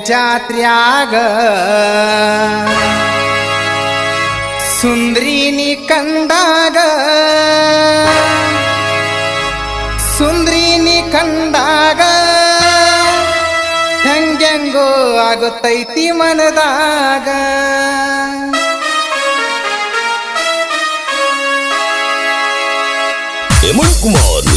ಜಾತ್ರ್ಯಾಗ ಸುಂದ್ರಿನಿ ಕಂಡಾಗ ಹೆಂಗೆಂಗೋ ಆಗುತ್ತೈತಿ ಮನದಾಗ ಹೇಮಂತ್ ಕುಮಾರ್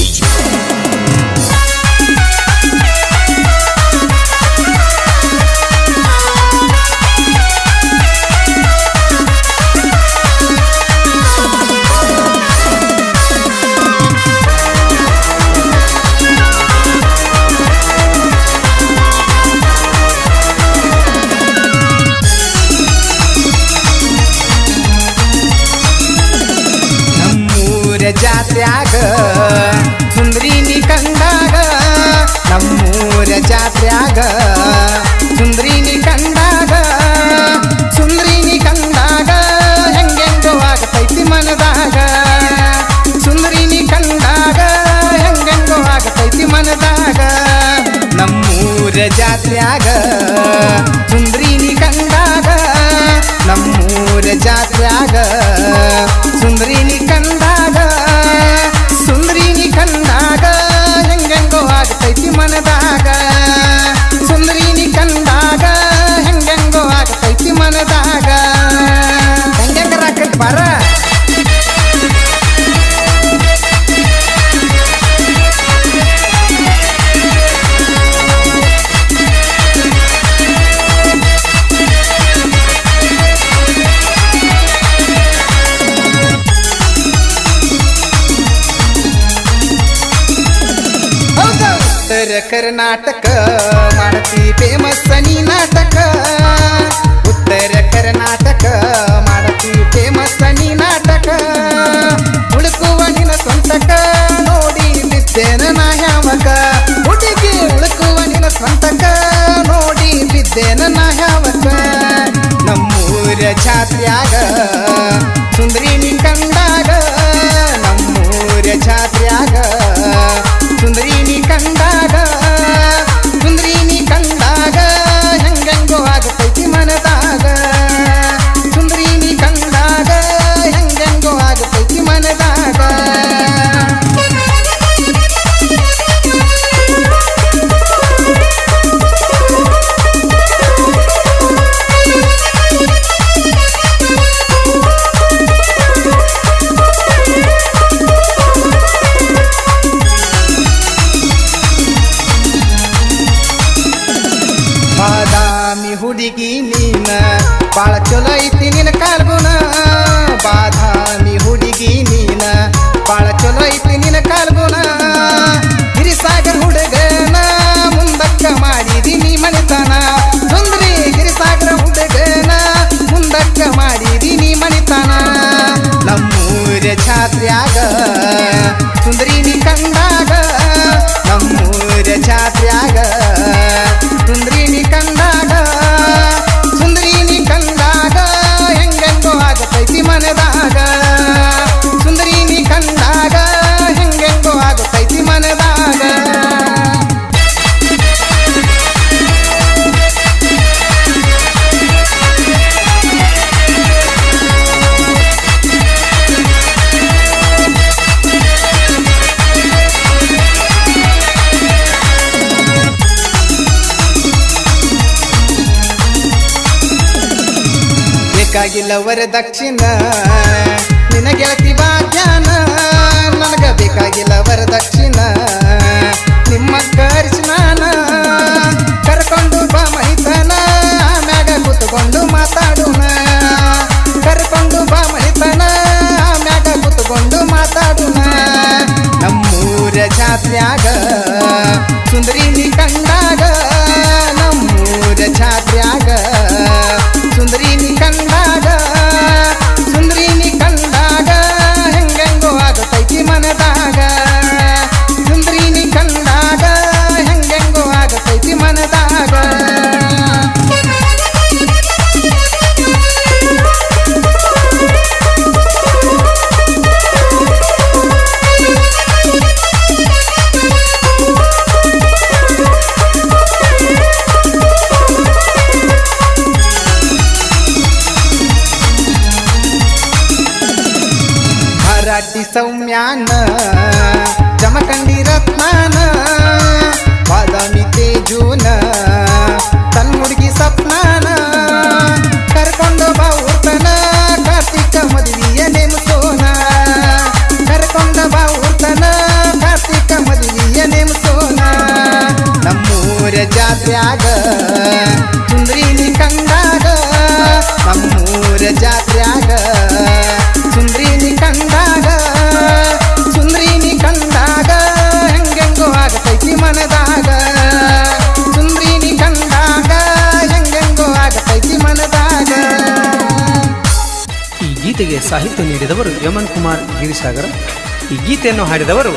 ಜಾತ್ರ್ಯಾಗ ಸುಂದ್ರಿನಿ ಕಂಡಾಗ ನಮ್ಮೂರ ಜಾತ್ರ್ಯಾಗ ಸುಂದ್ರಿನಿ ಕಂಡಾಗ ಹೆಂಗೆಂಗೋ ಆಗತೈತಿ ಮನದಾಗ ಸುಂದ್ರಿನಿ ಕಂಡಾಗ ಹೆಂಗೆಂಗೋ ಆಗತೈತಿ ಮನದಾಗ ನಮ್ಮೂರ ಜಾತ್ರ್ಯಾಗ ಸುಂದ್ರಿನಿ ಕಂಡಾಗ ನಮ್ಮೂರ ಜಾತ್ರ್ಯಾಗ ಸುಂದ್ರಿನಿ ಕಂಡಾಗ ಹೆಂಗೆಂಗೋ ಆಗತೈತಿ ಮನದಾಗ ಸುಂದ್ರಿನಿ ಕಂಡಾಗ ಹೆಂಗೆಂಗೋ ಆಗತೈತಿ ಮನದಾಗ ಹೆಂಗೆಂಗರಾಕೈತಿ ಬಾರ ಉತ್ತರ ಕರ್ನಾಟಕ ಮಾಡತಿ ಫೇಮಸ್ ನೀ ನಾಟಕ ಉತ್ತರ ಕರ್ನಾಟಕ ಮಾಡತಿ ಫೇಮಸ್ ನೀ ನಾಟಕ ಉಳುಕುವ ನಿನ ಸ್ವಂತಕ ನೋಡಿ ಬಿದ್ದೇನ ನಾ ಯಾವಕ ಹುಡುಗಿ ಉಳುಕುವ ನಿನ ಸ್ವಂತಕ ನೋಡಿ ಬಿದ್ದೇನ ನಾ ಯಾವಕ ನಮ್ಮೂರ ಜಾತ್ರ್ಯಾಗ ಸುಂದ್ರಿನಿ ಕಂಡಾಗ ನಮ್ಮೂರ ಜಾತ್ರ್ಯಾಗ ಸುಂದ್ರಿನಿ ಕಂಡಾಗ ಹೆಂಗೆಂಗೋ ಆಗತೈತಿ ಮನದಾಗ ಸುಂದ್ರಿನಿ ಕಂಡಾಗ ಹೆಂಗೆಂಗೋ ಆಗತೈತಿ ಮನದಾಗ ಬಾದಾಮಿ ಹುಡುಗಿ ನೀನ ಬಾಳ ಚಲೋ ಐತಿ ನಿನ ಕಾಲ್ಗುಣ ಬಾದಾಮಿ ಹುಡುಗಿ ನೀನ ಬಾಳ ಚಲೋ ಐತಿ ನಿನ ಕಾಲ್ಗುಣ ಗಿರಿಸಾಗರ್ ಹುಡುಗನ ಮುಂದಕ್ಕ ಮಾಡಿದೀನಿ ಮನಿತನ ಸುಂದ್ರಿ ಗಿರಿಸಾಗರ ಹುಡುಗನ ಮುಂದಕ್ಕ ಮಾಡಿದೀನಿ ಮನಿತನ ನಮ್ಮೂರ ಜಾತ್ರ್ಯಾಗ ಸುಂದ್ರಿನಿ ಕಂಡಾಗ ನಮ್ಮೂರ ಜಾತ್ರ್ಯಾಗ ಸುಂದ್ರಿನಿ ಕಂಡಾಗ ಹೆಂಗೆಂಗೋ ಆಗತೈತಿ ಮನದಾಗ ಸುಂದ್ರಿನಿ ಕಂಡಾಗ ಹೆಂಗೆಂಗೋ ಆಗತೈತಿ ಮನದಾಗ ಬೇಕಾಗಿಲ್ಲ ವರದಕ್ಷಿಣ ನಿನ ಗೆಳತಿ ಭಾಗ್ಯಾನ ನನಗ ಬೇಕಾಗಿಲ್ಲ ವರದಕ್ಷಿಣ ನಿಮ್ಮ ಕರ್ಶನಾನ ಕರ್ಕೊಂಡು ಬಾ ಮನಿತನ ಆಮ್ಯಾಗ ಕೂತ್ಕೊಂಡು ಮಾತಾಡೋಣ ಕರ್ಕೊಂಡು ಬಾ ಮನಿತನ ಆಮ್ಯಾಗ ಕೂತ್ಕೊಂಡು ಮಾತಾಡೋಣ ನಮ್ಮೂರ ಜಾತ್ರ್ಯಾಗ ಸುಂದ್ರಿನಿ ಕಂಡಾಗ ನಮ್ಮೂರ ಜಾತ್ರ್ಯಾಗ ಸುಂದ್ರಿನಿ ಕಂಡಾಗ ಹೆಂಗೆಂಗೋ ಆಗತೈತಿ ಮನದಾಗ ಶಾಂತಿ ಸೌಮ್ಯಾನ ಜಮಖಂಡಿ ರತ್ನಾನ ಬಾದಾಮಿ ತೇಜೂನ ತನ್ನ ಹುಡುಗಿ ಸಪ್ನಾನ ಕರ್ಕೊಂಡು ಬಾ ಊರ್ತನ ಕಾರ್ತಿಕ ಮದುವೆಯ ನೇಮಸೋನ ಕರ್ಕೊಂಡ ಬಾ ಊರ್ತನ ಕಾರ್ತಿಕ ಮದುವೆಯ ನೇಮಸೋನ ನಮ್ಮೂರ ಜಾತ್ರ್ಯಾಗ ಸುಂದ್ರಿನಿ ಕಂಡಾಗ ನಮ್ಮೂರ ಜಾತ್ರ್ಯಾಗ ಸುಂದ್ರಿನಿ ಕಂಡಾಗ ಹೆಂಗೆಂಗೋ ಆಗತೈತಿ ಮನದಾಗ ಸುಂದ್ರಿನಿ ಕಂಡಾಗ ಹೆಂಗೆಂಗೋ ಆಗತೈತಿ ಮನದಾಗ. ಈ ಗೀತೆಗೆ ಸಾಹಿತ್ಯ ನೀಡಿದವರು ಯಮನ್ ಕುಮಾರ್ ಗಿರಿಸಾಗರ. ಈ ಗೀತೆಯನ್ನು ಹಾಡಿದವರು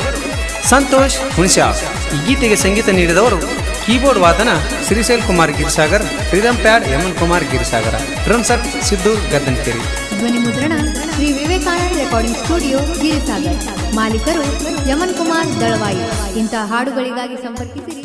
ಸಂತೋಷ್ ಹುಣಸ್ಯಾ. ಈ ಗೀತೆಗೆ ಸಂಗೀತ ನೀಡಿದವರು ಕೀಬೋರ್ಡ್ ವಾದನ Srishail Kumar Girisagar, rhythm pad Yaman Kumar Girisagara, drum set Siddu Gaddanakere. ಧ್ವನಿ ಮುದ್ರಣ ಶ್ರೀ ವಿವೇಕಾನಂದ ರೆಕಾರ್ಡಿಂಗ್ ಸ್ಟುಡಿಯೋ ಗಿರಿಸಾಗರ್. ಮಾಲೀಕರು ಯಮನ್ ಕುಮಾರ್ ದಳವಾಯಿ. ಇಂತಹ ಹಾಡುಗಳಿಗಾಗಿ ಸಂಪರ್ಕಿಸಿರಿ